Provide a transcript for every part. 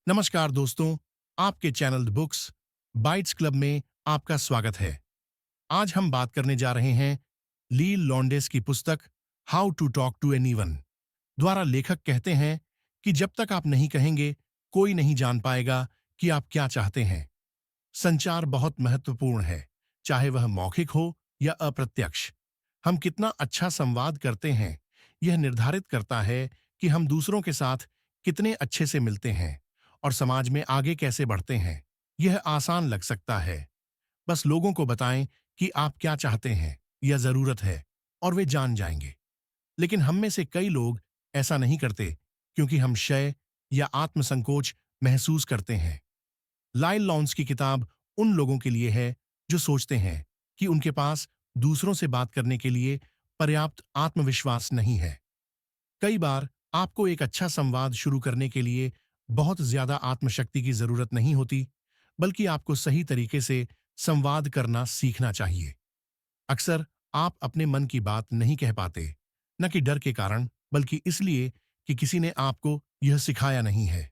नमस्कार दोस्तों, आपके channel the books bytes club में आपका स्वागत है। आज हम बात करने जा रहे हैं लील लॉन्डेस की पुस्तक how to talk to anyone द्वारा। लेखक कहते हैं कि जब तक आप नहीं कहेंगे, कोई नहीं जान पाएगा कि आप क्या चाहते हैं। संचार बहुत महत्वपूर्ण है, चाहे वह मौखिक हो या अप्रत्यक्ष। हम कितना अच्छा संवाद करते हैं, यह निर्धारित करता है कि हम दूसरों के साथ कितने अच्छे से मिलते हैं और समाज में आगे कैसे बढ़ते हैं। यह आसान लग सकता है, बस लोगों को बताएं कि आप क्या चाहते हैं या जरूरत है, और वे जान जाएंगे। लेकिन हम में से कई लोग ऐसा नहीं करते, क्योंकि हम शय या आत्मसंकोच महसूस करते हैं। लाइल लॉन्स की किताब उन लोगों के लिए है जो सोचते हैं कि उनके पास दूसरों से बात करने के लिए पर्याप्त आत्मविश्वास नहीं है। कई बार आपको एक अच्छा संवाद शुरू करने के लिए बहुत ज्यादा आत्मशक्ति की जरूरत नहीं होती, बल्कि आपको सही तरीके से संवाद करना सीखना चाहिए। अक्सर आप अपने मन की बात नहीं कह पाते, न कि डर के कारण, बल्कि इसलिए कि किसी ने आपको यह सिखाया नहीं है।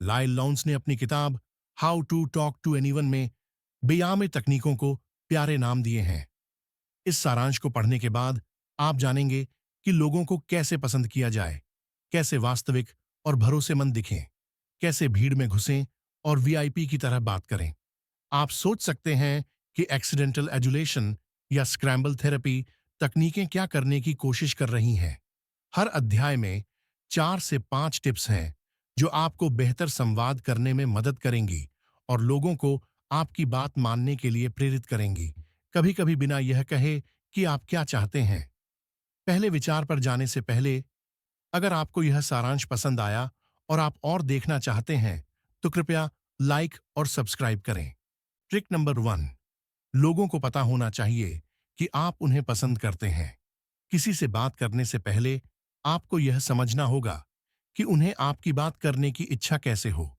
लाइल लॉन्स ने अपनी किताब how to talk to anyone में बेयामे तकनीकों को प्यारे नाम दिए हैं। इस सारांश को पढ़ने के बाद आप जानेंगे कि लोगों को कैसे पसंद किया जाए, कैसे वास्तविक और भरोसेमंद दिखें, कैसे भीड़ में घुसें और वीआईपी की तरह बात करें। आप सोच सकते हैं कि एक्सीडेंटल एजुलेशन या स्क्रैम्बल थेरेपी तकनीकें क्या करने की कोशिश कर रही हैं। हर अध्याय में 4 से 5 टिप्स हैं जो आपको बेहतर संवाद करने में मदद करेंगी और लोगों को आपकी बात मानने के लिए प्रेरित करेंगी, कभी कभी बिना यह कहे कि आप क्या चाहते हैं। पहले विचार पर जाने से पहले, अगर आपको यह सारांश पसंद आया और आप और देखना चाहते हैं, तो कृपया लाइक और सब्सक्राइब करें। ट्रिक नंबर 1, लोगों को पता होना चाहिए कि आप उन्हें पसंद करते हैं। किसी से बात करने से पहले आपको यह समझना होगा कि उन्हें आपकी बात करने की इच्छा कैसे हो।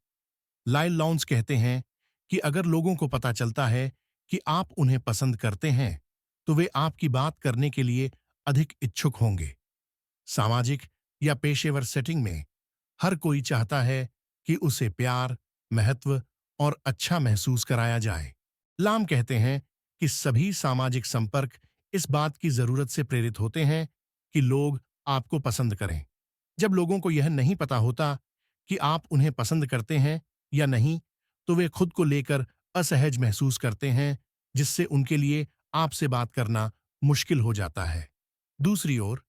लाइल लॉन्स कहते हैं कि अगर लोगों को पता चलता है कि आप उन्हें पसंद करते हैं, तो वे आपकी बात करने के लिए अधिक इच्छुक होंगे। सामाजिक या पेशेवर सेटिंग में हर कोई चाहता है कि उसे प्यार, महत्व और अच्छा महसूस कराया जाए। लाम कहते हैं कि सभी सामाजिक संपर्क इस बात की जरूरत से प्रेरित होते हैं कि लोग आपको पसंद करें। जब लोगों को यह नहीं पता होता कि आप उन्हें पसंद करते हैं या नहीं, तो वे खुद को लेकर असहज महसूस करते हैं, जिससे उनके लिए आपसे बात करना मुश्किल हो जाता है। दूसरी ओर,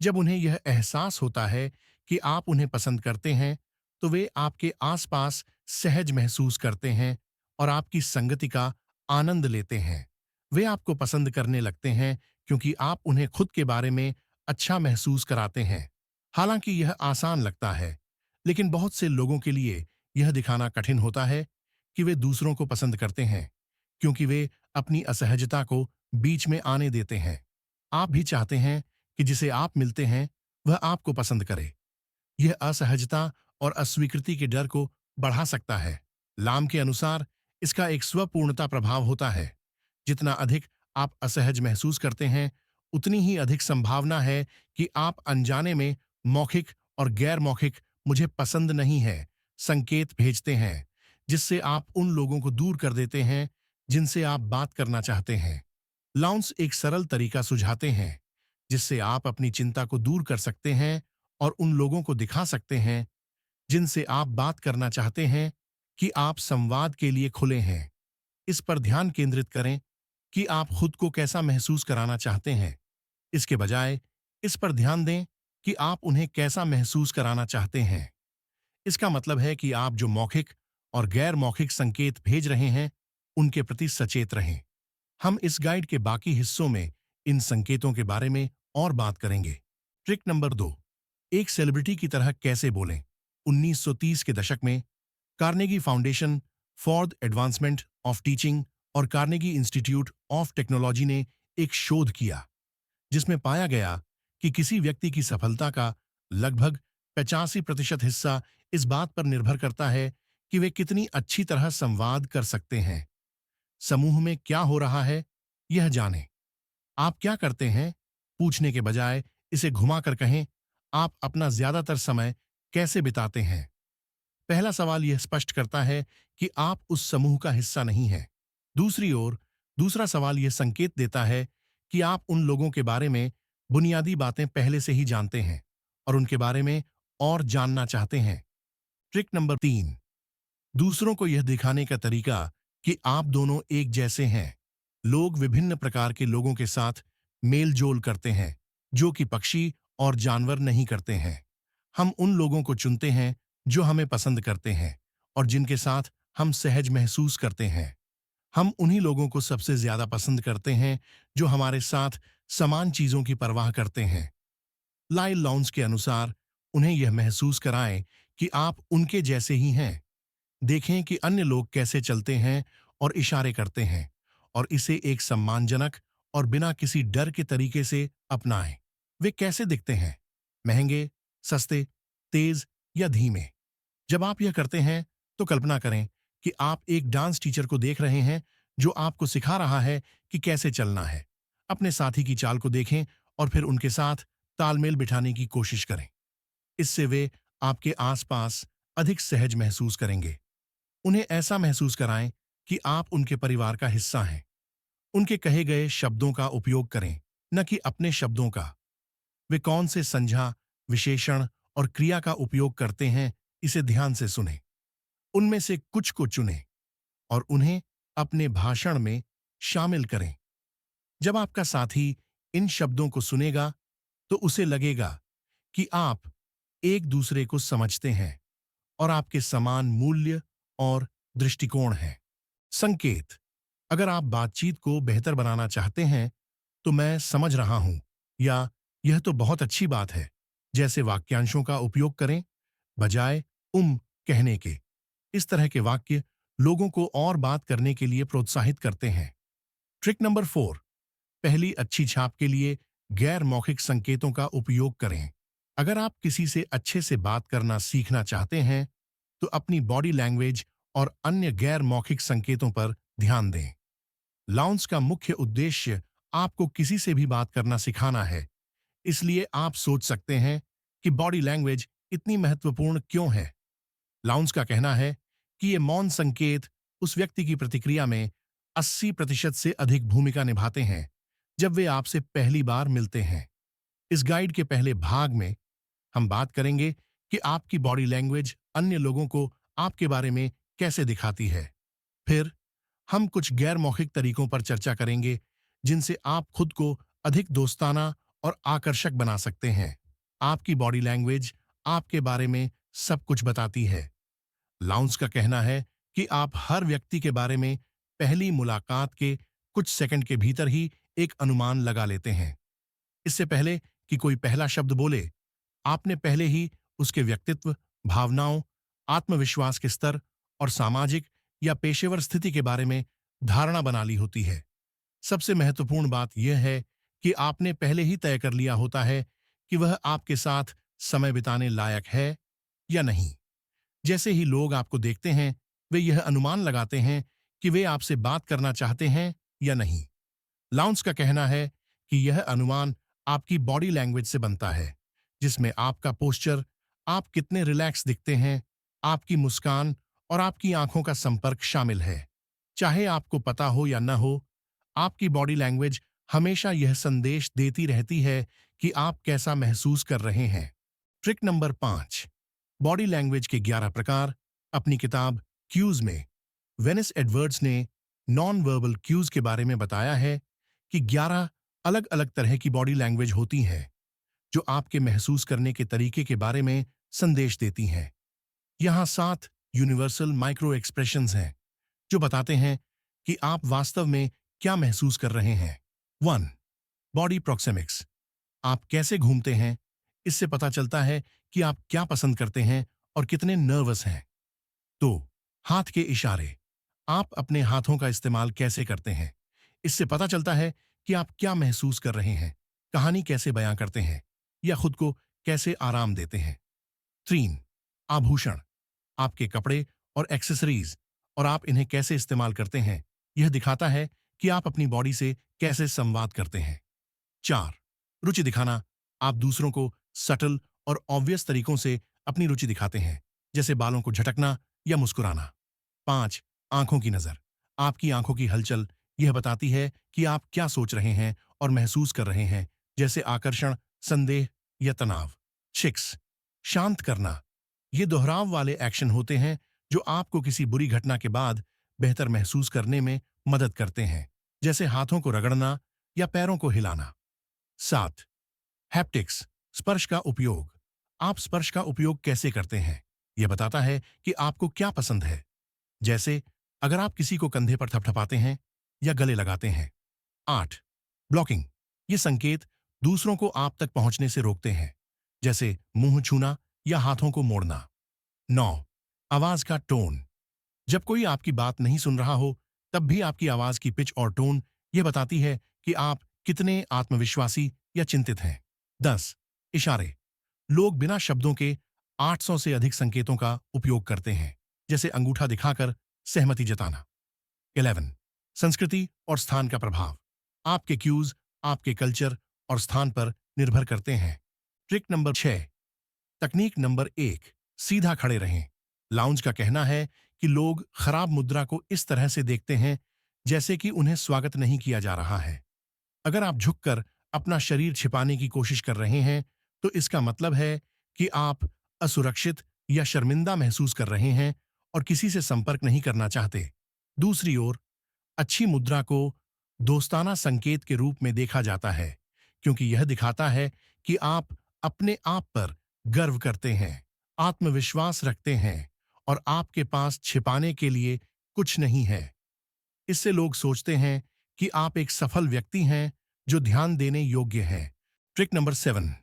जब उन्हें यह एहसास होता है कि आप उन्हें पसंद करते हैं, तो वे आपके आसपास सहज महसूस करते हैं और आपकी संगति का आनंद लेते हैं। वे आपको पसंद करने लगते हैं क्योंकि आप उन्हें खुद के बारे में अच्छा महसूस कराते हैं। हालांकि यह आसान लगता है, लेकिन बहुत से लोगों के लिए यह दिखाना कठिन होता है कि वे दूसरों को पसंद करते हैं, क्योंकि वे अपनी असहजता को बीच में आने देते हैं। आप भी चाहते हैं कि जिसे आप मिलते हैं वह आपको पसंद करे। यह असहजता और अस्वीकृति के डर को बढ़ा सकता है। लाम के अनुसार इसका एक स्वपूर्णता प्रभाव होता है। जितना अधिक आप असहज महसूस करते हैं, उतनी ही अधिक संभावना है कि आप अनजाने में मौखिक और गैर मौखिक मुझे पसंद नहीं है संकेत भेजते हैं, जिससे आप उन लोगों को दूर कर देते हैं जिनसे आप बात करना चाहते हैं। लाउंस एक सरल तरीका सुझाते हैं जिससे आप अपनी चिंता को दूर कर सकते हैं और उन लोगों को दिखा सकते हैं जिनसे आप बात करना चाहते हैं कि आप संवाद के लिए खुले हैं। इस पर ध्यान केंद्रित करें कि आप खुद को कैसा महसूस कराना चाहते हैं। इसके बजाय इस पर ध्यान दें कि आप उन्हें कैसा महसूस कराना चाहते हैं। इसका मतलब है कि आप जो मौखिक और गैर मौखिक संकेत भेज रहे हैं, उनके प्रति सचेत रहें। हम इस गाइड के बाकी हिस्सों में इन संकेतों के बारे में और बात करेंगे। ट्रिक नंबर 2, एक सेलिब्रिटी की तरह कैसे बोलें। 1930 के दशक में Carnegie foundation for the advancement of teaching और कार्नेगी इंस्टीट्यूट ऑफ टेक्नोलॉजी ने एक शोध किया, जिसमें पाया गया कि किसी व्यक्ति की सफलता का लगभग 85% हिस्सा इस बात पर निर्भर करता है कि वे कितनी अच्छी तरह संवाद कर सकते हैं। समूह में क्या हो रहा है, यह जानें। आप क्या करते हैं पूछने के बजाय इसे घुमाकर कहें, आप अपना ज्यादातर समय कैसे बिताते हैं। पहला सवाल यह स्पष्ट करता है कि आप उस समूह का हिस्सा नहीं हैं। दूसरी ओर, दूसरा सवाल यह संकेत देता है कि आप उन लोगों के बारे में बुनियादी बातें पहले से ही जानते हैं और उनके बारे में और जानना चाहते हैं। ट्रिक नंबर 3, दूसरों को यह दिखाने का तरीका कि आप दोनों एक जैसे हैं। लोग विभिन्न प्रकार के लोगों के साथ मेल जोल करते हैं, जो कि पक्षी और जानवर नहीं करते हैं। हम उन लोगों को चुनते हैं जो हमें पसंद करते हैं और जिनके साथ हम सहज महसूस करते हैं। हम उन्हीं लोगों को सबसे ज्यादा पसंद करते हैं जो हमारे साथ समान चीजों की परवाह करते हैं। लाइल लॉन्स के अनुसार उन्हें यह महसूस कराएं कि आप उनके जैसे ही हैं। देखें कि अन्य लोग कैसे चलते हैं और इशारे करते हैं और इसे एक सम्मानजनक और बिना किसी डर के तरीके से अपनाएं। वे कैसे दिखते हैं? महंगे, सस्ते, तेज या धीमे? जब आप यह करते हैं तो कल्पना करें कि आप एक डांस टीचर को देख रहे हैं जो आपको सिखा रहा है कि कैसे चलना है। अपने साथी की चाल को देखें और फिर उनके साथ तालमेल बिठाने की कोशिश करें। इससे वे आपके आसपास अधिक सहज महसूस करेंगे। उन्हें ऐसा महसूस कराएं कि आप उनके परिवार का हिस्सा हैं। उनके कहे गए शब्दों का उपयोग करें, न कि अपने शब्दों का। वे कौन से संज्ञा, विशेषण और क्रिया का उपयोग करते हैं, इसे ध्यान से सुनें। उनमें से कुछ को चुनें और उन्हें अपने भाषण में शामिल करें। जब आपका साथी इन शब्दों को सुनेगा तो उसे लगेगा कि आप एक दूसरे को समझते हैं और आपके समान मूल्य और दृष्टिकोण हैं। संकेत: अगर आप बातचीत को बेहतर बनाना चाहते हैं तो मैं समझ रहा हूं या यह तो बहुत अच्छी बात है जैसे वाक्यांशों का उपयोग करें बजाय कहने के। इस तरह के वाक्य लोगों को और बात करने के लिए प्रोत्साहित करते हैं। ट्रिक नंबर 4, पहली अच्छी छाप के लिए गैर मौखिक संकेतों का उपयोग करें। अगर आप किसी से अच्छे से बात करना सीखना चाहते हैं तो अपनी बॉडी लैंग्वेज और अन्य गैर मौखिक संकेतों पर ध्यान दें। लाउंस का मुख्य उद्देश्य आपको किसी से भी बात करना सिखाना है, इसलिए आप सोच सकते हैं कि बॉडी लैंग्वेज इतनी महत्वपूर्ण क्यों है। लाउंस का कहना है कि ये मौन संकेत उस व्यक्ति की प्रतिक्रिया में 80% से अधिक भूमिका निभाते हैं जब वे आपसे पहली बार मिलते हैं। इस गाइड के पहले भाग में हम बात करेंगे कि आपकी बॉडी लैंग्वेज अन्य लोगों को आपके बारे में कैसे दिखाती है। फिर हम कुछ गैर मौखिक तरीकों पर चर्चा करेंगे जिनसे आप खुद को अधिक दोस्ताना और आकर्षक बना सकते हैं। आपकी बॉडी लैंग्वेज आपके बारे में सब कुछ बताती है। लाउंस का कहना है कि आप हर व्यक्ति के बारे में पहली मुलाकात के कुछ सेकंड के भीतर ही एक अनुमान लगा लेते हैं। इससे पहले कि कोई पहला शब्द बोले, आपने पहले ही उसके व्यक्तित्व, भावनाओं, आत्मविश्वास के स्तर और सामाजिक या पेशेवर स्थिति के बारे में धारणा बना ली होती है। सबसे महत्वपूर्ण बात यह है कि आपने पहले ही तय कर लिया होता है कि वह आपके साथ समय बिताने लायक है या नहीं। जैसे ही लोग आपको देखते हैं, वे यह अनुमान लगाते हैं कि वे आपसे बात करना चाहते हैं या नहीं। लाउंस का कहना है कि यह अनुमान आपकी बॉडी लैंग्वेज से बनता है, जिसमें आपका पोस्चर, आप कितने रिलैक्स दिखते हैं, आपकी मुस्कान और आपकी आंखों का संपर्क शामिल है। चाहे आपको पता हो या न हो, आपकी बॉडी लैंग्वेज हमेशा यह संदेश देती रहती है कि आप कैसा महसूस कर रहे हैं। ट्रिक नंबर 5, बॉडी लैंग्वेज के 11 प्रकार। अपनी किताब क्यूज में वेनिस एडवर्ड्स ने नॉन वर्बल क्यूज के बारे में बताया है कि 11 अलग अलग तरह की बॉडी लैंग्वेज होती हैं जो आपके महसूस करने के तरीके के बारे में संदेश देती हैं। यहाँ 7 यूनिवर्सल माइक्रो एक्सप्रेशंस हैं जो बताते हैं कि आप वास्तव में क्या महसूस कर रहे हैं। 1. Body proxemics. आप कैसे घूमते हैं, इससे पता चलता है कि आप क्या पसंद करते हैं और कितने नर्वस हैं। 2. हाथ के इशारे। आप अपने हाथों का इस्तेमाल कैसे करते हैं, इससे पता चलता है कि आप क्या महसूस कर रहे हैं, कहानी कैसे बयां करते हैं या खुद को कैसे आराम देते हैं। 3. आभूषण। आपके कपड़े और एक्सेसरीज और आप इन्हें कैसे इस्तेमाल करते हैं, यह दिखाता है कि आप अपनी बॉडी से कैसे संवाद करते हैं। 4. रुचि दिखाना। आप दूसरों को सटल और ऑब्वियस तरीकों से अपनी रुचि दिखाते हैं, जैसे बालों को झटकना या मुस्कुराना। 5. आंखों की नजर। आपकी आंखों की हलचल यह बताती है कि आप क्या सोच रहे हैं और महसूस कर रहे हैं, जैसे आकर्षण, संदेह या तनाव। 6. शांत करना। ये दोहराव वाले एक्शन होते हैं जो आपको किसी बुरी घटना के बाद बेहतर महसूस करने में मदद करते हैं, जैसे हाथों को रगड़ना या पैरों को हिलाना। 7. हैप्टिक्स, स्पर्श का उपयोग। आप स्पर्श का उपयोग कैसे करते हैं, यह बताता है कि आपको क्या पसंद है, जैसे अगर आप किसी को कंधे पर थपथपाते हैं या गले लगाते हैं। 8. ब्लॉकिंग। ये संकेत दूसरों को आप तक पहुंचने से रोकते हैं, जैसे मुंह छूना या हाथों को मोड़ना। 9. आवाज का टोन। जब कोई आपकी बात नहीं सुन रहा हो, तब भी आपकी आवाज की पिच और टोन यह बताती है कि आप कितने आत्मविश्वासी या चिंतित हैं। 10. इशारे। लोग बिना शब्दों के 800 से अधिक संकेतों का उपयोग करते हैं, जैसे अंगूठा दिखाकर सहमति जताना। 11. संस्कृति और स्थान का प्रभाव। आपके क्यूज आपके कल्चर और स्थान पर निर्भर करते हैं। Trick number 6। तकनीक नंबर 1, सीधा खड़े रहें। लाउंज का कहना है कि लोग खराब मुद्रा को इस तरह से देखते हैं जैसे कि उन्हें स्वागत नहीं किया जा रहा है। अगर आप झुककर अपना शरीर छिपाने की कोशिश कर रहे हैं, तो इसका मतलब है कि आप असुरक्षित या शर्मिंदा महसूस कर रहे हैं और किसी से संपर्क नहीं करना चाहते। दूसरी ओर, अच्छी मुद्रा को दोस्ताना संकेत के रूप में देखा जाता है, क्योंकि यह दिखाता है कि आप अपने आप पर गर्व करते हैं, आत्मविश्वास रखते हैं और आपके पास छिपाने के लिए कुछ नहीं है। इससे लोग सोचते हैं कि आप एक सफल व्यक्ति हैं जो ध्यान देने योग्य है। Trick number 7।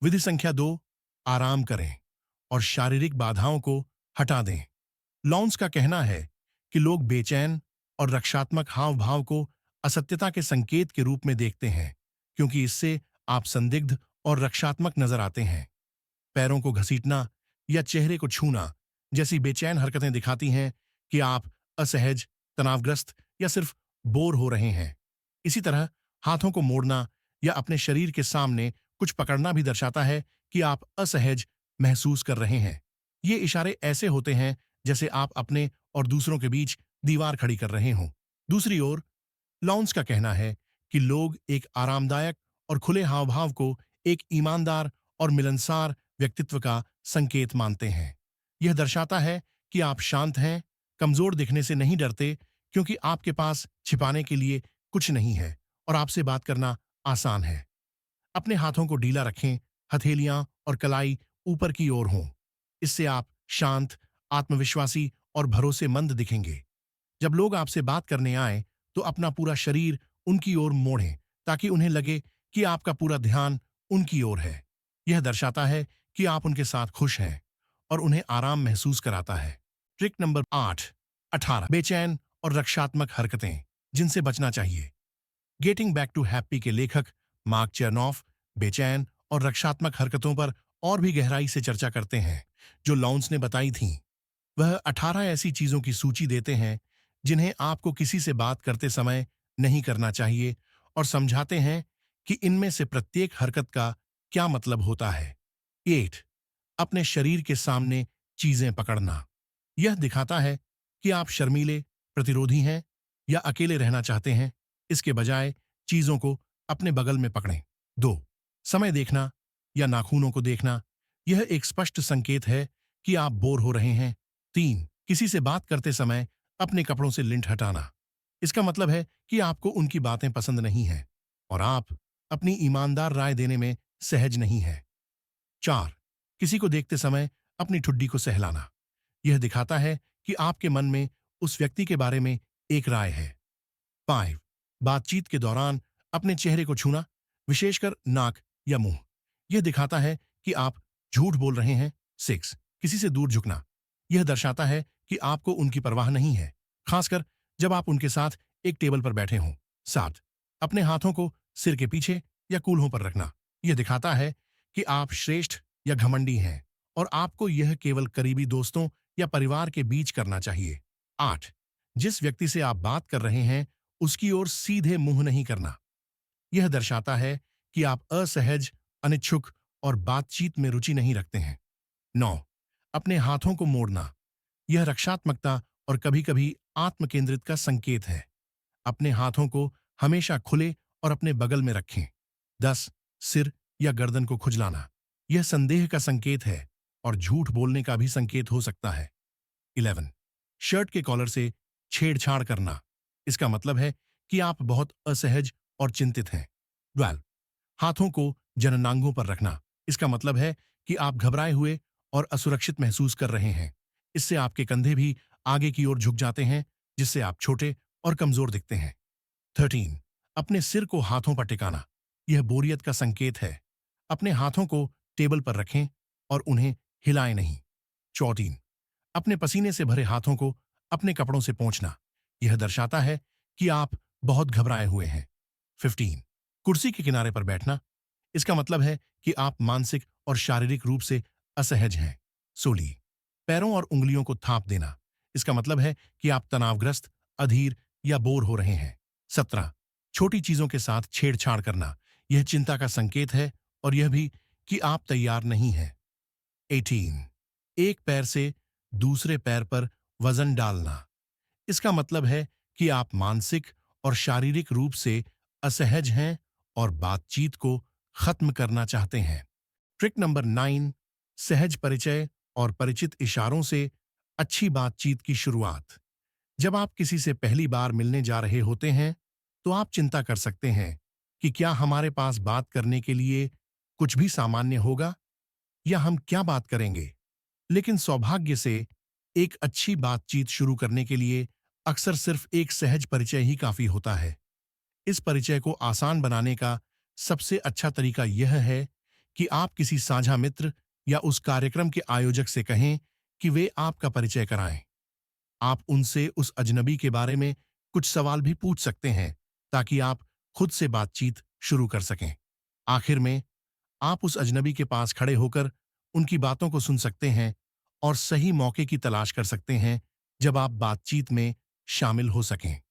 विधि संख्या 2, आराम करें और शारीरिक बाधाओं को हटा दें। लॉन्स का कहना है कि लोग बेचैन और रक्षात्मक हाव भाव को असत्यता के संकेत के रूप में देखते हैं, क्योंकि इससे आप संदिग्ध और रक्षात्मक नजर आते हैं। पैरों को घसीटना या चेहरे को छूना जैसी बेचैन हरकतें दिखाती हैं कि आप असहज, तनावग्रस्त या सिर्फ बोर हो रहे हैं। इसी तरह हाथों को मोड़ना या अपने शरीर के सामने कुछ पकड़ना भी दर्शाता है कि आप असहज महसूस कर रहे हैं। ये इशारे ऐसे होते हैं जैसे आप अपने और दूसरों के बीच दीवार खड़ी कर रहे हों। दूसरी ओर, लॉन्स का कहना है कि लोग एक आरामदायक और खुले हाव भाव को एक ईमानदार और मिलनसार व्यक्तित्व का संकेत मानते हैं। यह दर्शाता है कि आप शांत हैं, कमजोर दिखने से नहीं डरते, क्योंकि आपके पास छिपाने के लिए कुछ नहीं है और आपसे बात करना आसान है। अपने हाथों को ढीला रखें, हथेलियां और कलाई ऊपर की ओर हों। इससे आप शांत, आत्मविश्वासी और भरोसेमंद दिखेंगे। जब लोग आपसे बात करने आए, तो अपना पूरा शरीर उनकी ओर मोड़ें, ताकि उन्हें लगे कि आपका पूरा ध्यान उनकी ओर है। यह दर्शाता है कि आप उनके साथ खुश हैं और उन्हें आराम महसूस कराता है। ट्रिक नंबर 8, 18 बेचैन और रक्षात्मक हरकतें जिनसे बचना चाहिए। गेटिंग बैक टू हैप्पी के लेखक मार्क चेरनॉफ बेचैन और रक्षात्मक हरकतों पर और भी गहराई से चर्चा करते हैं, जो लॉन्स ने बताई थीं। वह 18 ऐसी चीजों की सूची देते हैं जिन्हें आपको किसी से बात करते समय नहीं करना चाहिए, और समझाते हैं कि इनमें से प्रत्येक हरकत का क्या मतलब होता है। 8. अपने शरीर के सामने चीजें पकड़ना। यह दिखाता है कि आप शर्मीले, प्रतिरोधी हैं या अकेले रहना चाहते हैं। इसके बजाय चीजों को अपने बगल में पकड़ें। 2. समय देखना या नाखूनों को देखना। यह एक स्पष्ट संकेत है कि आप बोर हो रहे हैं। 3. किसी से बात करते समय अपने कपड़ों से लिंट हटाना। इसका मतलब है कि आपको उनकी बातें पसंद नहीं हैं और आप अपनी ईमानदार राय देने में सहज नहीं है। 4. किसी को देखते समय अपनी ठुड्डी को सहलाना। यह दिखाता है कि आपके मन में उस व्यक्ति के बारे में एक राय है। 5. बातचीत के दौरान अपने चेहरे को छूना, विशेषकर नाक या मुंह। यह दिखाता है कि आप झूठ बोल रहे हैं। 6. किसी से दूर झुकना। यह दर्शाता है कि आपको उनकी परवाह नहीं है, खासकर जब आप उनके साथ एक टेबल पर बैठे हों। 7. अपने हाथों को सिर के पीछे या कूल्हों पर रखना। यह दिखाता है कि आप श्रेष्ठ या घमंडी हैं और आपको यह केवल करीबी दोस्तों या परिवार के बीच करना चाहिए। 8. जिस व्यक्ति से आप बात कर रहे हैं, उसकी ओर सीधे मुंह नहीं करना। यह दर्शाता है कि आप असहज, अनिच्छुक और बातचीत में रुचि नहीं रखते हैं। 9. अपने हाथों को मोड़ना, यह रक्षात्मकता और कभी-कभी आत्मकेंद्रित का संकेत है। अपने हाथों को हमेशा खुले और अपने बगल में रखें। 10. सिर या गर्दन को खुजलाना, यह संदेह का संकेत है और झूठ बोलने का भी संकेत हो सकता है। 11. शर्ट के कॉलर से छेड़छाड़ करना, इसका मतलब है कि आप बहुत असहज और चिंतित हैं। 12. हाथों को जननांगों पर रखना, इसका मतलब है कि आप घबराए हुए और असुरक्षित महसूस कर रहे हैं। इससे आपके कंधे भी आगे की ओर झुक जाते हैं, जिससे आप छोटे और कमजोर दिखते हैं। 13. अपने सिर को हाथों पर टिकाना, यह बोरियत का संकेत है। अपने हाथों को टेबल पर रखें और उन्हें हिलाएं नहीं। 14. अपने पसीने से भरे हाथों को अपने कपड़ों से पोंछना, यह दर्शाता है कि आप बहुत घबराए हुए हैं। 15. कुर्सी के किनारे पर बैठना, इसका मतलब है कि आप मानसिक और शारीरिक रूप से असहज हैं। 16. पैरों और उंगलियों को थाप देना, इसका मतलब है कि आप तनावग्रस्त, अधीर या बोर हो रहे हैं। 17. छोटी चीजों के साथ छेड़छाड़ करना, यह चिंता का संकेत है और यह भी कि आप तैयार नहीं हैं। 18. एक पैर से दूसरे पैर पर वजन डालना, इसका मतलब है कि आप मानसिक और शारीरिक रूप से असहज हैं और बातचीत को खत्म करना चाहते हैं। ट्रिक नंबर 9, सहज परिचय और परिचित इशारों से अच्छी बातचीत की शुरुआत। जब आप किसी से पहली बार मिलने जा रहे होते हैं, तो आप चिंता कर सकते हैं कि क्या हमारे पास बात करने के लिए कुछ भी सामान्य होगा या हम क्या बात करेंगे। लेकिन सौभाग्य से एक अच्छी बातचीत शुरू करने के लिए अक्सर सिर्फ एक सहज परिचय ही काफी होता है। इस परिचय को आसान बनाने का सबसे अच्छा तरीका यह है कि आप किसी साझा मित्र या उस कार्यक्रम के आयोजक से कहें कि वे आपका परिचय कराएं। आप उनसे उस अजनबी के बारे में कुछ सवाल भी पूछ सकते हैं ताकि आप खुद से बातचीत शुरू कर सकें। आखिर में, आप उस अजनबी के पास खड़े होकर उनकी बातों को सुन सकते हैं और सही मौके की तलाश कर सकते हैं जब आप बातचीत में शामिल हो सकें।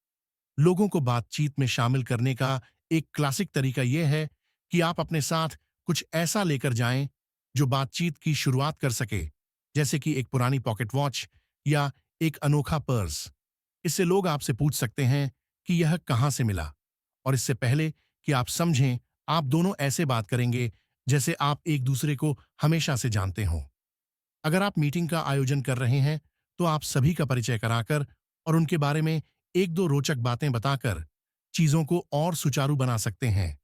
लोगों को बातचीत में शामिल करने का एक क्लासिक तरीका यह है कि आप अपने साथ कुछ ऐसा लेकर जाएं जो बातचीत की शुरुआत कर सके, जैसे कि एक पुरानी पॉकेट वॉच या एक अनोखा पर्स। इससे लोग आपसे पूछ सकते हैं कि यह कहाँ से मिला, और इससे पहले कि आप समझें, आप दोनों ऐसे बात करेंगे जैसे आप एक दूसरे को हमेशा से जानते हों। अगर आप मीटिंग का आयोजन कर रहे हैं, तो आप सभी का परिचय कराकर और उनके बारे में एक दो रोचक बातें बताकर चीजों को और सुचारू बना सकते हैं,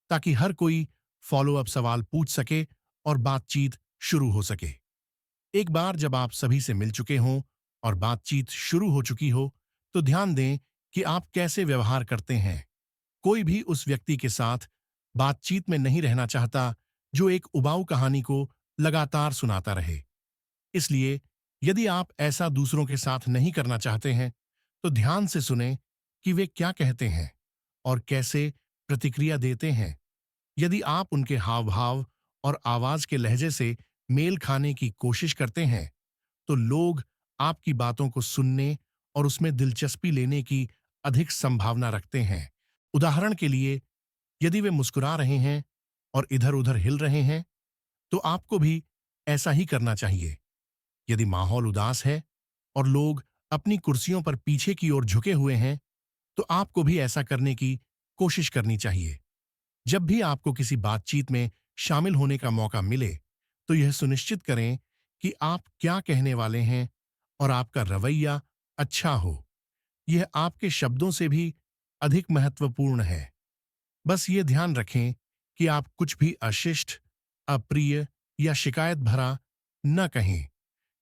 ताकि हर कोई फॉलो अप सवाल पूछ सके और बातचीत शुरू हो सके। एक बार जब आप सभी से मिल चुके हों और बातचीत शुरू हो चुकी हो, तो ध्यान दें कि आप कैसे व्यवहार करते हैं। कोई भी उस व्यक्ति के साथ बातचीत में नहीं रहना चाहता जो एक उबाऊ कहानी को लगातार सुनाता रहे। इसलिए यदि आप ऐसा दूसरों के साथ नहीं करना चाहते हैं, तो ध्यान से सुनें कि वे क्या कहते हैं और कैसे प्रतिक्रिया देते हैं। यदि आप उनके हाव-भाव और आवाज के लहजे से मेल खाने की कोशिश करते हैं, तो लोग आपकी बातों को सुनने और उसमें दिलचस्पी लेने की अधिक संभावना रखते हैं। उदाहरण के लिए, यदि वे मुस्कुरा रहे हैं और इधर-उधर हिल रहे हैं, तो आपको भी ऐसा ही करना चाहिए। यदि माहौल उदास है और लोग अपनी कुर्सियों पर पीछे की ओर झुके हुए हैं, तो आपको भी ऐसा करने की कोशिश करनी चाहिए। जब भी आपको किसी बातचीत में शामिल होने का मौका मिले, तो यह सुनिश्चित करें कि आप क्या कहने वाले हैं और आपका रवैया अच्छा हो। यह आपके शब्दों से भी अधिक महत्वपूर्ण है। बस ये ध्यान रखें कि आप कुछ भी अशिष्ट, अप्रिय या शिकायत भरा न कहें,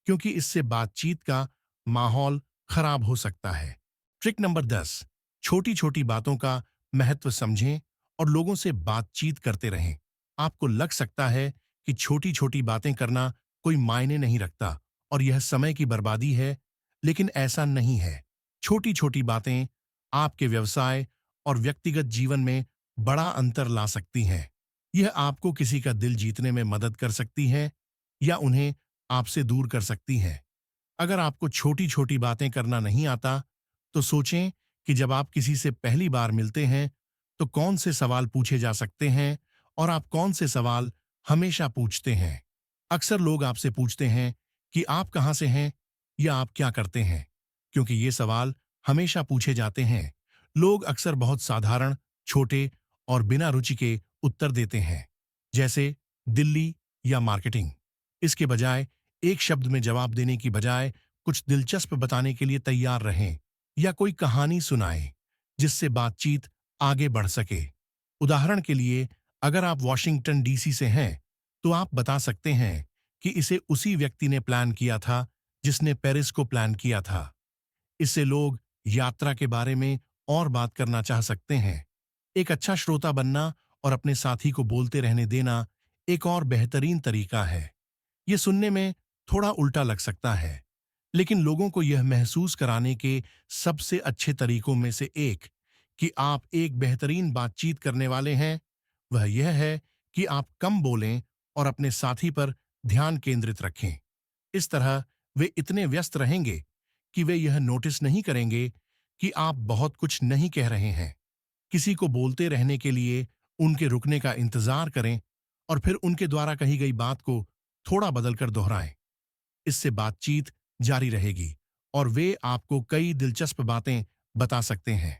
क्योंकि इससे बातचीत का माहौल खराब हो सकता है। ट्रिक नंबर 10, छोटी-छोटी बातों का महत्व समझें और लोगों से बातचीत करते रहें। आपको लग सकता है कि छोटी-छोटी बातें करना कोई मायने नहीं रखता और यह समय की बर्बादी है, लेकिन ऐसा नहीं है। छोटी-छोटी बातें आपके व्यवसाय और व्यक्तिगत जीवन में बड़ा अंतर ला सकती हैं। यह आपको किसी का दिल जीतने में मदद कर सकती है या उन्हें आपसे दूर कर सकती हैं। अगर आपको छोटी-छोटी बातें करना नहीं आता, तो सोचें कि जब आप किसी से पहली बार मिलते हैं, तो कौन से सवाल पूछे जा सकते हैं और आप कौन से सवाल हमेशा पूछते हैं। अक्सर लोग आपसे पूछते हैं कि आप कहाँ से हैं या आप क्या करते हैं, क्योंकि ये सवाल हमेशा पूछे जाते हैं। लोग अक्सर बहुत साधारण, छोटे और बिना रुचि के उत्तर देते हैं, जैसे दिल्ली या मार्केटिंग। इसके बजाय एक शब्द में जवाब देने की बजाय कुछ दिलचस्प बताने के लिए तैयार रहें या कोई कहानी सुनाएं, जिससे बातचीत आगे बढ़ सके। उदाहरण के लिए, अगर आप वॉशिंगटन डीसी से हैं, तो आप बता सकते हैं कि इसे उसी व्यक्ति ने प्लान किया था जिसने पेरिस को प्लान किया था। इससे लोग यात्रा के बारे में और बात करना चाह सकते हैं। एक अच्छा श्रोता बनना और अपने साथी को बोलते रहने देना एक और बेहतरीन तरीका है। ये सुनने में थोड़ा उल्टा लग सकता है, लेकिन लोगों को यह महसूस कराने के सबसे अच्छे तरीकों में से एक कि आप एक बेहतरीन बातचीत करने वाले हैं, वह यह है कि आप कम बोलें और अपने साथी पर ध्यान केंद्रित रखें। इस तरह वे इतने व्यस्त रहेंगे कि वे यह नोटिस नहीं करेंगे कि आप बहुत कुछ नहीं कह रहे हैं। किसी को बोलते रहने के लिए उनके रुकने का इंतजार करें और फिर उनके द्वारा कही गई बात को थोड़ा बदलकर दोहराएं। इससे बातचीत जारी रहेगी और वे आपको कई दिलचस्प बातें बता सकते हैं।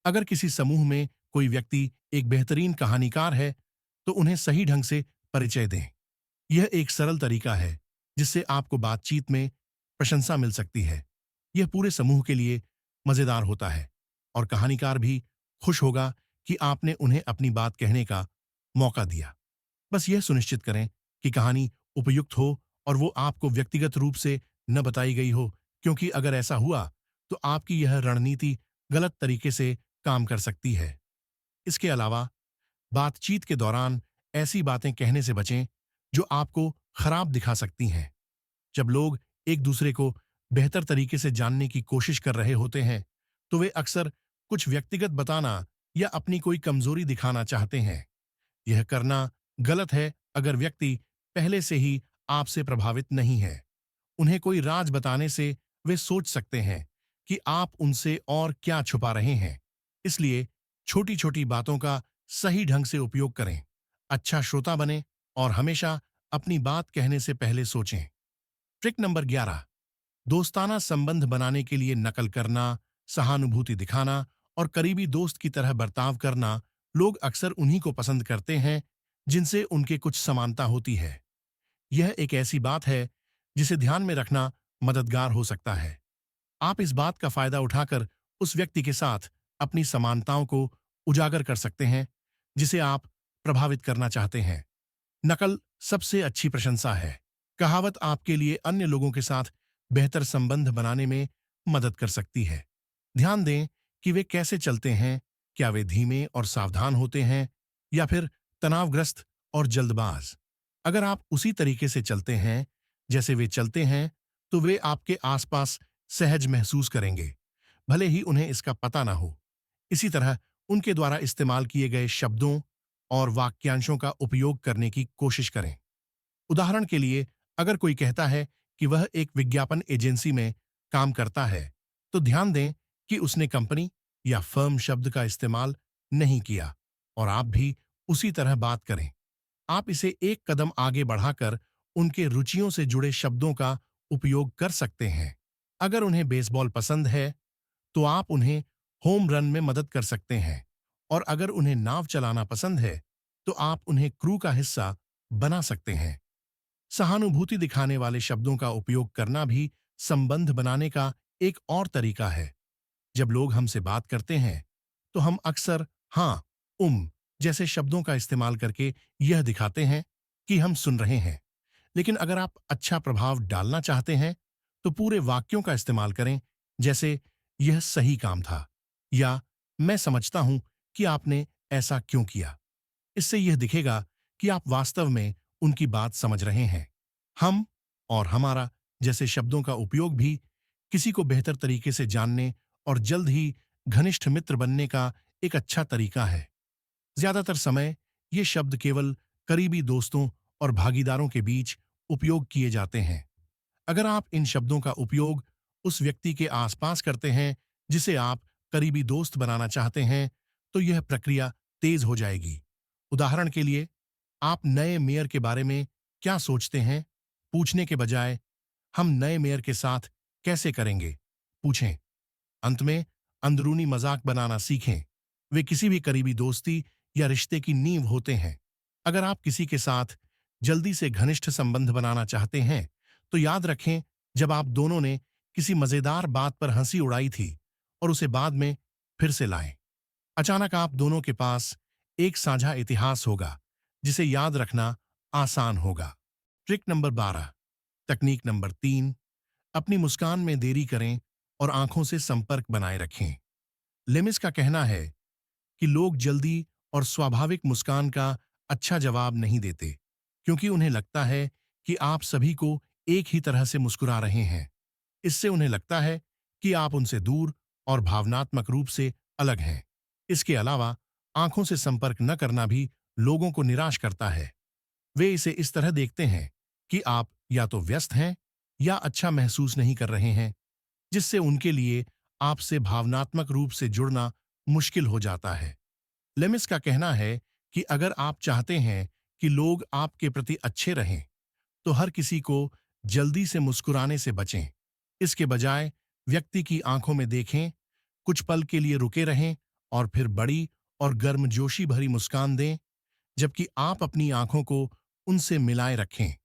अगर किसी समूह में कोई व्यक्ति एक बेहतरीन कहानीकार है, तो उन्हें सही ढंग से परिचय दें। यह एक सरल तरीका है जिससे आपको बातचीत में प्रशंसा मिल सकती है। यह पूरे समूह के लिए मजेदार होता है और कहानीकार भी खुश होगा कि आपने उन्हें अपनी बात कहने का मौका दिया। बस यह सुनिश्चित करें कि कहानी उपयुक्त हो और वो आपको व्यक्तिगत रूप से न बताई गई हो, क्योंकि अगर ऐसा हुआ तो आपकी यह रणनीति गलत तरीके से काम कर सकती है। इसके अलावा बातचीत के दौरान ऐसी बातें कहने से बचें जो आपको खराब दिखा सकती हैं। जब लोग एक दूसरे को बेहतर तरीके से जानने की कोशिश कर रहे होते हैं, तो वे अक्सर कुछ व्यक्तिगत बताना या अपनी कोई कमजोरी दिखाना चाहते हैं। यह करना गलत है अगर व्यक्ति पहले से ही आपसे प्रभावित नहीं है। उन्हें कोई राज बताने से वे सोच सकते हैं कि आप उनसे और क्या छुपा रहे हैं। इसलिए छोटी छोटी बातों का सही ढंग से उपयोग करें। अच्छा श्रोता बने और हमेशा अपनी बात कहने से पहले सोचें। ट्रिक नंबर 11, दोस्ताना संबंध बनाने के लिए नकल करना, सहानुभूति दिखाना और करीबी दोस्त की तरह बर्ताव करना। लोग अक्सर उन्हीं को पसंद करते हैं जिनसे उनके कुछ समानता होती है। यह एक ऐसी बात है जिसे ध्यान में रखना मददगार हो सकता है। आप इस बात का फायदा उठाकर उस व्यक्ति के साथ अपनी समानताओं को उजागर कर सकते हैं जिसे आप प्रभावित करना चाहते हैं। नकल सबसे अच्छी प्रशंसा है। कहावत आपके लिए अन्य लोगों के साथ बेहतर संबंध बनाने में मदद कर सकती है। ध्यान दें कि वे कैसे चलते हैं, क्या वे धीमे और सावधान होते हैं या फिर तनावग्रस्त और जल्दबाज। अगर आप उसी तरीके से चलते हैं जैसे वे चलते हैं, तो वे आपके आसपास सहज महसूस करेंगे, भले ही उन्हें इसका पता ना हो। इसी तरह उनके द्वारा इस्तेमाल किए गए शब्दों और वाक्यांशों का उपयोग करने की कोशिश करें। उदाहरण के लिए, अगर कोई कहता है कि वह एक विज्ञापन एजेंसी में काम करता है, तो ध्यान दें कि उसने कंपनी या फर्म शब्द का इस्तेमाल नहीं किया और आप भी उसी तरह बात करें। आप इसे एक कदम आगे बढ़ाकर उनके रुचियों से जुड़े शब्दों का उपयोग कर सकते हैं। अगर उन्हें बेसबॉल पसंद है, तो आप उन्हें होम रन में मदद कर सकते हैं और अगर उन्हें नाव चलाना पसंद है, तो आप उन्हें क्रू का हिस्सा बना सकते हैं। सहानुभूति दिखाने वाले शब्दों का उपयोग करना भी संबंध बनाने का एक और तरीका है। जब लोग हमसे बात करते हैं, तो हम अक्सर हाँ, जैसे शब्दों का इस्तेमाल करके यह दिखाते हैं कि हम सुन रहे हैं। लेकिन अगर आप अच्छा प्रभाव डालना चाहते हैं, तो पूरे वाक्यों का इस्तेमाल करें, जैसे यह सही काम था या मैं समझता हूं कि आपने ऐसा क्यों किया। इससे यह दिखेगा कि आप वास्तव में उनकी बात समझ रहे हैं। हम और हमारा जैसे शब्दों का उपयोग भी किसी को बेहतर तरीके से जानने और जल्द ही घनिष्ठ मित्र बनने का एक अच्छा तरीका है। ज्यादातर समय ये शब्द केवल करीबी दोस्तों और भागीदारों के बीच उपयोग किए जाते हैं। अगर आप इन शब्दों का उपयोग उस व्यक्ति के आसपास करते हैं जिसे आप करीबी दोस्त बनाना चाहते हैं, तो यह प्रक्रिया तेज हो जाएगी। उदाहरण के लिए, आप नए मेयर के बारे में क्या सोचते हैं पूछने के बजाय हम नए मेयर के साथ कैसे करेंगे? पूछें। अंत में अंदरूनी मजाक बनाना सीखें। वे किसी भी करीबी दोस्ती या रिश्ते की नींव होते हैं। अगर आप किसी के साथ जल्दी से घनिष्ठ संबंध बनाना चाहते हैं, तो याद रखें, जब आप दोनों ने किसी मजेदार बात पर हंसी उड़ाई थी और उसे बाद में फिर से लाएं। अचानक आप दोनों के पास एक साझा इतिहास होगा, जिसे याद रखना आसान होगा। Trick number 12। तकनीक नंबर 3। अपनी मुस्कान में देरी करें और आंखों से संपर्क बनाए रखें। लेमिस का कहना है कि लोग जल्दी और स्वाभाविक मुस्कान का अच्छा जवाब नहीं देते, क्योंकि उन्हें लगता है कि आप सभी को एक ही तरह से मुस्कुरा रहे हैं। इससे उन्हें लगता है कि आप उनसे दूर और भावनात्मक रूप से अलग हैं। इसके अलावा आंखों से संपर्क न करना भी लोगों को निराश करता है। वे इसे इस तरह देखते हैं कि आप या तो व्यस्त हैं या अच्छा महसूस नहीं कर रहे हैं, जिससे उनके लिए आपसे भावनात्मक रूप से जुड़ना मुश्किल हो जाता है। लेमिस का कहना है कि अगर आप चाहते हैं कि लोग आपके प्रति अच्छे रहें, तो हर किसी को जल्दी से मुस्कुराने से बचें। इसके बजाय व्यक्ति की आंखों में देखें, कुछ पल के लिए रुके रहें और फिर बड़ी और गर्मजोशी भरी मुस्कान दें, जबकि आप अपनी आंखों को उनसे मिलाए रखें।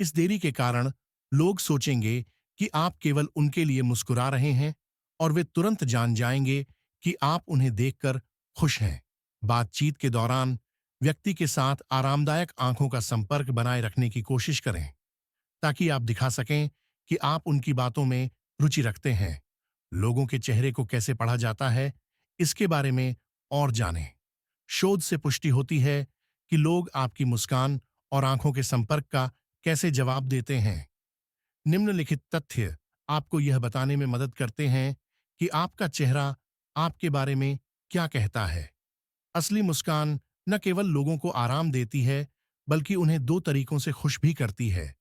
इस देरी के कारण लोग सोचेंगे कि आप केवल उनके लिए मुस्कुरा रहे हैं और वे तुरंत जान जाएंगे कि आप उन्हें देखकर खुश हैं। बातचीत के दौरान व्यक्ति के साथ आरामदायक आंखों का संपर्क बनाए रखने की कोशिश करें, ताकि आप दिखा सकें कि आप उनकी बातों में रुचि रखते हैं। लोगों के चेहरे को कैसे पढ़ा जाता है, इसके बारे में और जानें। शोध से पुष्टि होती है कि लोग आपकी मुस्कान और आंखों के संपर्क का कैसे जवाब देते हैं। निम्नलिखित तथ्य आपको यह बताने में मदद करते हैं कि आपका चेहरा आपके बारे में क्या कहता है। असली मुस्कान न केवल लोगों को आराम देती है, बल्कि उन्हें दो तरीकों से खुश भी करती है।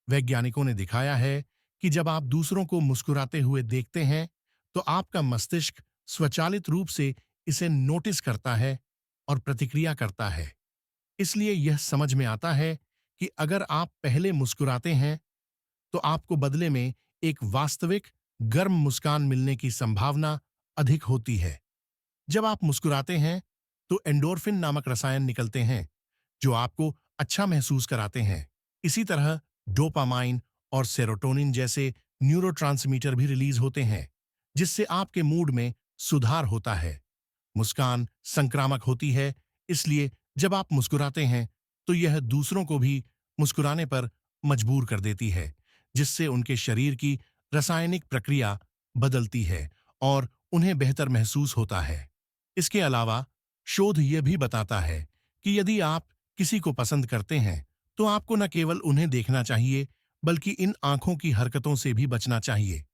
वैज्ञानिकों ने दिखाया है कि जब आप दूसरों को मुस्कुराते हुए देखते हैं, तो आपका मस्तिष्क स्वचालित रूप से इसे नोटिस करता है और प्रतिक्रिया करता है। इसलिए यह समझ में आता है कि अगर आप पहले मुस्कुराते हैं, तो आपको बदले में एक वास्तविक गर्म मुस्कान मिलने की संभावना अधिक होती है। जब आप मुस्कुराते हैं, तो एंडोर्फिन नामक रसायन निकलते हैं, जो आपको अच्छा महसूस कराते हैं। इसी तरह डोपामाइन और सेरोटोनिन जैसे न्यूरोट्रांसमीटर भी रिलीज होते हैं, जिससे आपके मूड में सुधार होता है। मुस्कान संक्रामक होती है, इसलिए जब आप मुस्कुराते हैं, तो यह दूसरों को भी मुस्कुराने पर मजबूर कर देती है, जिससे उनके शरीर की रासायनिक प्रक्रिया बदलती है और उन्हें बेहतर महसूस होता है। इसके अलावा शोध यह भी बताता है कि यदि आप किसी को पसंद करते हैं, तो आपको न केवल उन्हें देखना चाहिए, बल्कि इन आंखों की हरकतों से भी बचना चाहिए।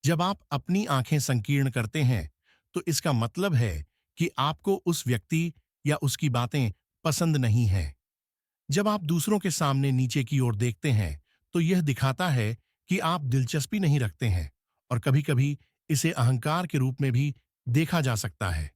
जब आप अपनी आंखें संकीर्ण करते हैं, तो इसका मतलब है कि आपको उस व्यक्ति या उसकी बातें पसंद नहीं हैं। जब आप दूसरों के सामने नीचे की ओर देखते हैं, तो यह दिखाता है कि आप दिलचस्पी नहीं रखते हैं, और कभी-कभी इसे अहंकार के रूप में भी देखा जा सकता है।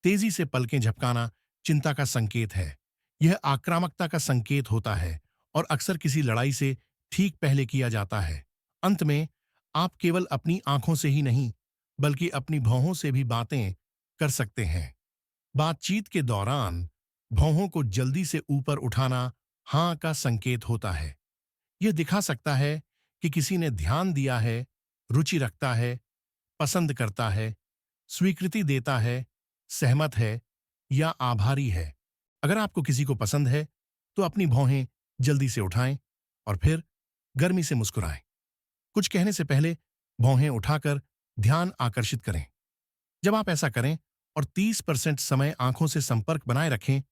तेजी से पलकें झपकाना चिंता का संकेत है। यह आक्रामकता का संकेत होता है और अक्सर किसी लड़ाई से ठीक पहले किया जाता है। अंत में, आप केवल अपनी आंखों से ही नहीं, बल्कि अपनी भौहों से भी बातें कर सकते हैं। बातचीत के दौरान भौहों को जल्दी से ऊपर उठाना हाँ का संकेत होता है। यह दिखा सकता है कि किसी ने ध्यान दिया है, रुचि रखता है, पसंद करता है, स्वीकृति देता है, सहमत है या आभारी है। अगर आपको किसी को पसंद है, तो अपनी भौहें जल्दी से उठाएं और फिर गर्मी से मुस्कुराएं। कुछ कहने से पहले भौहें उठाकर ध्यान आकर्षित करें। जब आप ऐसा करें और 30% समय आंखों से संपर्क बनाए रखें,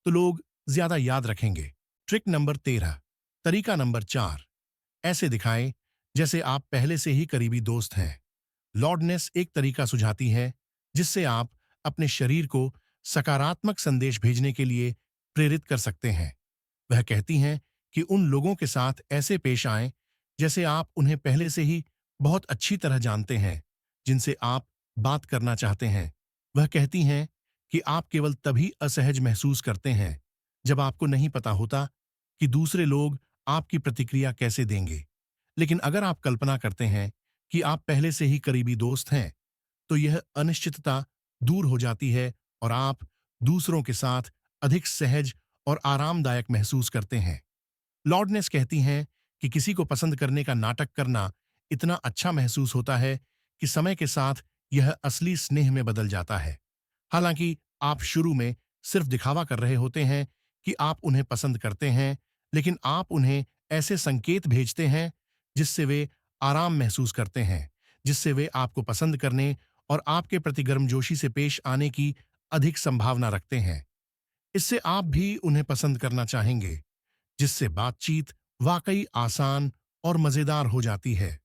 तो लोग ज्यादा याद रखेंगे। Trick number 13। तरीका नंबर 4। ऐसे दिखाएं जैसे आप पहले से ही करीबी दोस्त हैं। लॉर्डनेस एक तरीका सुझाती है, जिससे आप अपने शरीर को सकारात्मक संदेश भेजने के लिए प्रेरित कर सकते हैं। वह कहती हैं कि उन लोगों के साथ ऐसे पेश आएं जैसे आप उन्हें पहले से ही बहुत अच्छी तरह जानते हैं, जिनसे आप बात करना चाहते हैं। वह कहती हैं कि आप केवल तभी असहज महसूस करते हैं, जब आपको नहीं पता होता कि दूसरे लोग आपकी प्रतिक्रिया कैसे देंगे। लेकिन अगर आप कल्पना करते हैं कि आप पहले से ही करीबी दोस्त हैं, तो यह अनिश्चितता दूर हो जाती है और आप दूसरों के साथ अधिक सहज और आरामदायक महसूस करते हैं। लॉर्डनेस कहती हैं कि किसी को पसंद करने का नाटक करना इतना अच्छा महसूस होता है कि समय के साथ यह असली स्नेह में बदल जाता है। हालांकि आप शुरू में सिर्फ दिखावा कर रहे होते हैं कि आप उन्हें पसंद करते हैं, लेकिन आप उन्हें ऐसे संकेत भेजते हैं जिससे वे आराम महसूस करते हैं, जिससे वे आपको पसंद करने और आपके प्रति गर्मजोशी से पेश आने की अधिक संभावना रखते हैं। इससे आप भी उन्हें पसंद करना चाहेंगे, जिससे बातचीत वाकई आसान और मजेदार हो जाती है।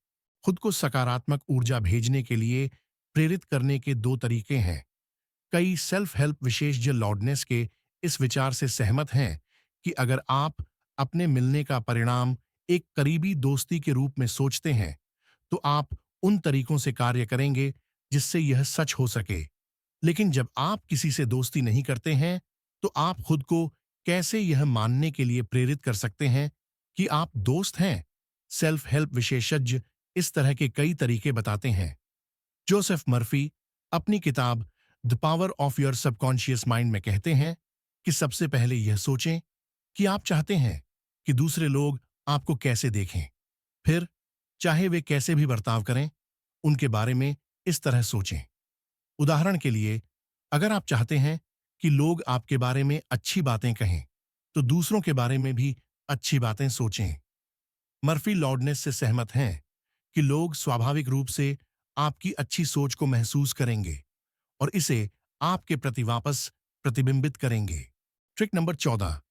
खुद को सकारात्मक ऊर्जा भेजने के लिए प्रेरित करने के दो तरीके हैं। कई सेल्फ हेल्प विशेषज्ञ लॉर्डनेस के इस विचार से सहमत हैं कि अगर आप अपने मिलने का परिणाम एक करीबी दोस्ती के रूप में सोचते हैं, तो आप उन तरीकों से कार्य करेंगे जिससे यह सच हो सके। लेकिन जब आप किसी से दोस्ती नहीं करते हैं, तो आप खुद को कैसे यह मानने के लिए प्रेरित कर सकते हैं कि आप दोस्त हैं? सेल्फ हेल्प विशेषज्ञ इस तरह के कई तरीके बताते हैं। जोसेफ मर्फी अपनी किताब the power of your subconscious mind में कहते हैं कि सबसे पहले यह सोचें कि आप चाहते हैं कि दूसरे लोग आपको कैसे देखें। फिर चाहे वे कैसे भी बर्ताव करें, उनके बारे में इस तरह सोचें। उदाहरण के लिए, अगर आप चाहते हैं कि लोग आपके बारे में अच्छी बातें कहें, तो दूसरों के बारे में भी अच्छी बातें सोचें। मर्फी लॉर्डनेस से सहमत हैं कि लोग स्वाभाविक रूप से आपकी अच्छी सोच को महसूस करेंगे और इसे आपके प्रति वापस प्रतिबिंबित करेंगे। ट्रिक नंबर 14,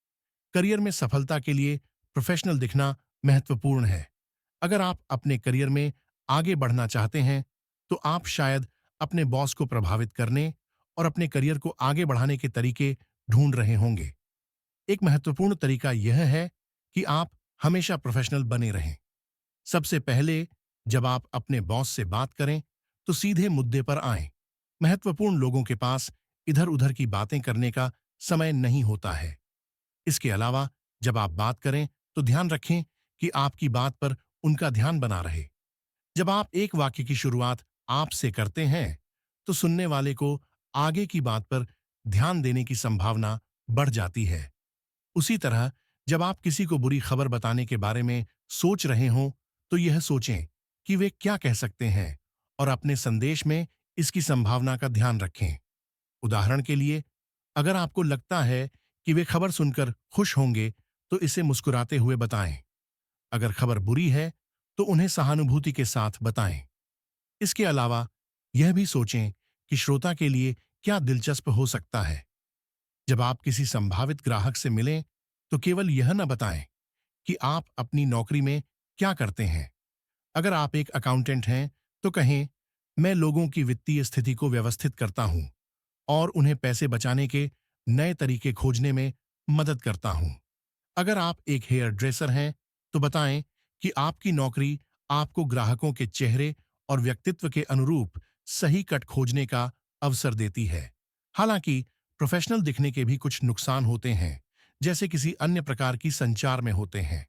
करियर में सफलता के लिए प्रोफेशनल दिखना महत्वपूर्ण है। अगर आप अपने करियर में आगे बढ़ना चाहते हैं, तो आप शायद अपने बॉस को प्रभावित करने और अपने करियर को आगे बढ़ाने के तरीके ढूंढ रहे होंगे। एक महत्वपूर्ण तरीका यह है कि आप हमेशा प्रोफेशनल बने रहें। सबसे पहले, जब आप अपने बॉस से बात करें, तो सीधे मुद्दे पर आएं। महत्वपूर्ण लोगों के पास इधर-उधर की बातें करने का समय नहीं होता है। इसके अलावा, जब आप बात करें, तो ध्यान रखें कि आपकी बात पर उनका ध्यान बना रहे। जब आप एक वाक्य की शुरुआत आप से करते हैं, तो सुनने वाले को आगे की बात पर ध्यान देने की संभावना बढ़ जाती है। उसी तरह, जब आप किसी को बुरी खबर बताने के बारे में सोच रहे हों, तो यह सोचें कि वे क्या कह सकते हैं और अपने संदेश में इसकी संभावना का ध्यान रखें। उदाहरण के लिए, अगर आपको लगता है कि वे खबर सुनकर खुश होंगे, तो इसे मुस्कुराते हुए बताएं। अगर खबर बुरी है, तो उन्हें सहानुभूति के साथ बताएं। इसके अलावा, यह भी सोचें कि श्रोता के लिए क्या दिलचस्प हो सकता है। जब आप किसी संभावित ग्राहक से मिलें, तो केवल यह न बताएं कि आप अपनी नौकरी में क्या करते हैं। अगर आप एक अकाउंटेंट हैं, तो कहें, मैं लोगों की वित्तीय स्थिति को व्यवस्थित करता हूं और उन्हें पैसे बचाने के नए तरीके खोजने में मदद करता हूं। अगर आप एक हेयर ड्रेसर हैं, तो बताएं कि आपकी नौकरी आपको ग्राहकों के चेहरे और व्यक्तित्व के अनुरूप सही कट खोजने का अवसर देती है। हालांकि प्रोफेशनल दिखने के भी कुछ नुकसान होते हैं, जैसे किसी अन्य प्रकार की संचार में होते हैं।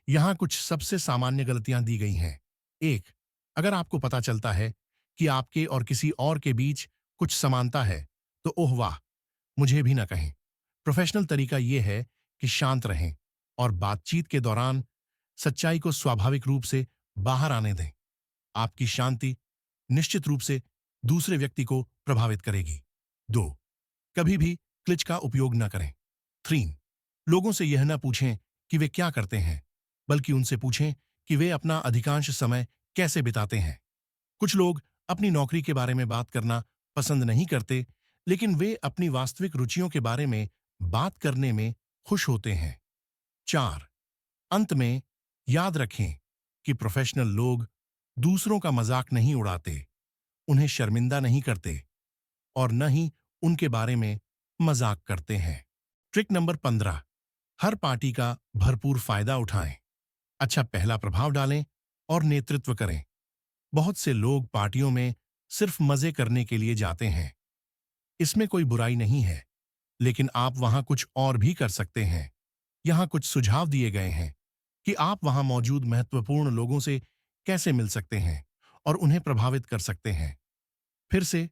यहाँ कुछ सबसे सामान्य गलतियां दी गई हैं। 1, अगर आपको पता चलता है कि आपके और किसी और के बीच कुछ समानता है, तो ओह वाह, मुझे भी ना कहें। प्रोफेशनल तरीका यह है कि शांत रहें और बातचीत के दौरान सच्चाई को स्वाभाविक रूप से बाहर आने दें। आपकी शांति निश्चित रूप से दूसरे व्यक्ति को प्रभावित करेगी। 2, कभी भी क्लिच का उपयोग न करें। 3, लोगों से यह न पूछें कि वे क्या करते हैं, बल्कि उनसे पूछें कि वे अपना अधिकांश समय कैसे बिताते हैं। कुछ लोग अपनी नौकरी के बारे में बात करना पसंद नहीं करते, लेकिन वे अपनी वास्तविक रुचियों के बारे में बात करने में खुश होते हैं। 4, अंत में याद रखें कि प्रोफेशनल लोग दूसरों का मजाक नहीं उड़ाते, उन्हें शर्मिंदा नहीं करते और न ही उनके बारे में मजाक करते हैं। ट्रिक नंबर 15, हर पार्टी का भरपूर फायदा उठाएं। अच्छा पहला प्रभाव डालें और नेतृत्व करें। बहुत से लोग पार्टियों में सिर्फ मजे करने के लिए जाते हैं। इसमें कोई बुराई नहीं है, लेकिन आप वहां कुछ और भी कर सकते हैं। यहाँ कुछ सुझाव दिए गए हैं कि आप वहां मौजूद महत्वपूर्ण लोगों से कैसे मिल सकते हैं और उन्हें प्रभावित कर सकते हैं। फिर से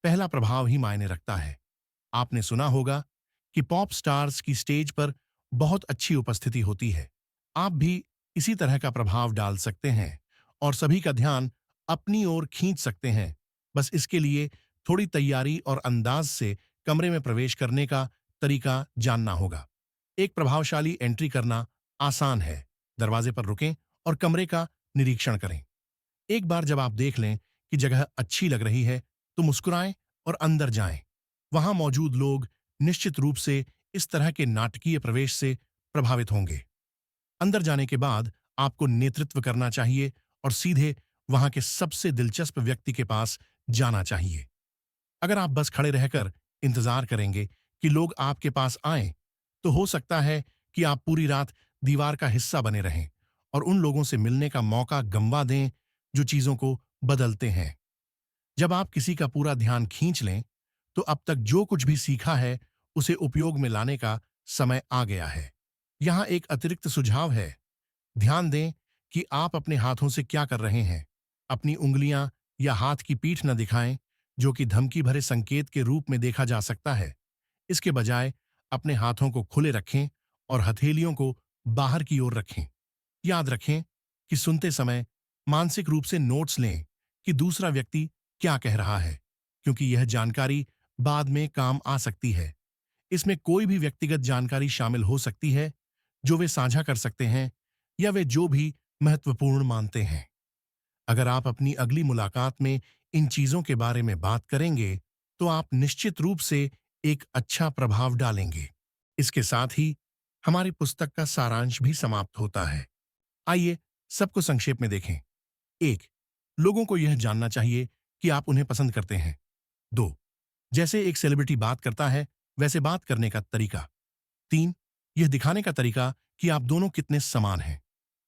पहला प्रभाव ही मायने रखता है। आपने सुना होगा कि पॉप स्टार्स की स्टेज पर बहुत अच्छी उपस्थिति होती है। आप भी इसी तरह का प्रभाव डाल सकते हैं और सभी का ध्यान अपनी ओर खींच सकते हैं। बस इसके लिए थोड़ी तैयारी और अंदाज से कमरे में प्रवेश करने का तरीका जानना होगा। एक प्रभावशाली एंट्री करना आसान है। दरवाजे पर रुकें और कमरे का निरीक्षण करें। एक बार जब आप देख लें कि जगह अच्छी लग रही है, तो मुस्कुराएं और अंदर जाएं। वहां मौजूद लोग निश्चित रूप से इस तरह के नाटकीय प्रवेश से प्रभावित होंगे। अंदर जाने के बाद आपको नेतृत्व करना चाहिए और सीधे वहां के सबसे दिलचस्प व्यक्ति के पास जाना चाहिए। अगर आप बस खड़े रहकर इंतजार करेंगे कि लोग आपके पास आएं, तो हो सकता है कि आप पूरी रात दीवार का हिस्सा बने रहें और उन लोगों से मिलने का मौका गंवा दें जो चीजों को बदलते हैं। जब आप किसी का पूरा ध्यान खींच लें, तो अब तक जो कुछ भी सीखा है उसे उपयोग में लाने का समय आ गया है। यहाँ एक अतिरिक्त सुझाव है। ध्यान दें कि आप अपने हाथों से क्या कर रहे हैं। अपनी उंगलियां या हाथ की पीठ न दिखाएं, जो कि धमकी भरे संकेत के रूप में देखा जा सकता है। इसके बजाय अपने हाथों को खुले रखें और हथेलियों को बाहर की ओर रखें। याद रखें कि सुनते समय मानसिक रूप से नोट्स लें कि दूसरा व्यक्ति क्या कह रहा है, क्योंकि यह जानकारी बाद में काम आ सकती है। इसमें कोई भी व्यक्तिगत जानकारी शामिल हो सकती है जो वे साझा कर सकते हैं या वे जो भी महत्वपूर्ण मानते हैं। अगर आप अपनी अगली मुलाकात में इन चीजों के बारे में बात करेंगे, तो आप निश्चित रूप से एक अच्छा प्रभाव डालेंगे। इसके साथ ही हमारी पुस्तक का सारांश भी समाप्त होता है। आइए सबको संक्षेप में देखें। 1. लोगों को यह जानना चाहिए कि आप उन्हें पसंद करते हैं। 2. जैसे एक सेलिब्रिटी बात करता है, वैसे बात करने का तरीका। 3. यह दिखाने का तरीका कि आप दोनों कितने समान हैं।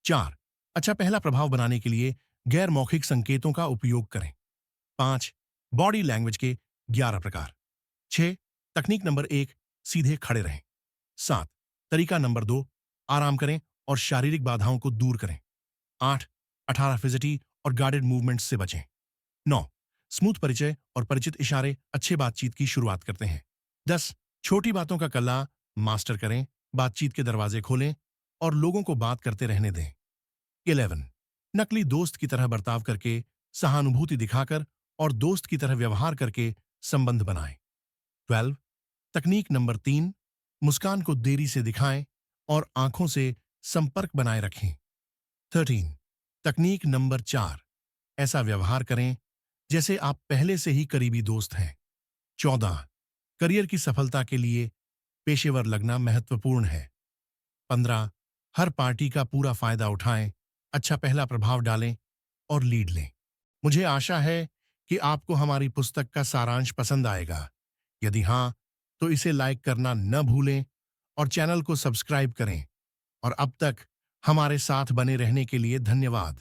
4. अच्छा पहला प्रभाव बनाने के लिए गैर मौखिक संकेतों का उपयोग करें। 5. बॉडी लैंग्वेज के 11 प्रकार। 6. तकनीक नंबर 1, सीधे खड़े रहें। 7. तरीका नंबर 2, आराम करें और शारीरिक बाधाओं को दूर करें। 8. 18 फिजिटी और गाइडेड मूवमेंट्स से बचें। 9. स्मूथ परिचय और परिचित इशारे अच्छे बातचीत की शुरुआत करते हैं। 10. छोटी बातों का कला मास्टर करें, बातचीत के दरवाजे खोलें और लोगों को बात करते रहने दें। 11. नकली दोस्त की तरह बर्ताव करके, सहानुभूति दिखाकर और दोस्त की तरह व्यवहार करके संबंध बनाएं। 12. तकनीक नंबर 3, मुस्कान को देरी से दिखाएं और आंखों से संपर्क बनाए रखें। 13. तकनीक नंबर 4, ऐसा व्यवहार करें जैसे आप पहले से ही करीबी दोस्त हैं। 14. करियर की सफलता के लिए पेशेवर लगना महत्वपूर्ण है। 15. हर पार्टी का पूरा फायदा उठाएं, अच्छा पहला प्रभाव डालें और लीड लें। मुझे आशा है कि आपको हमारी पुस्तक का सारांश पसंद आएगा। यदि हाँ, तो इसे लाइक करना न भूलें और चैनल को सब्सक्राइब करें। और अब तक हमारे साथ बने रहने के लिए धन्यवाद।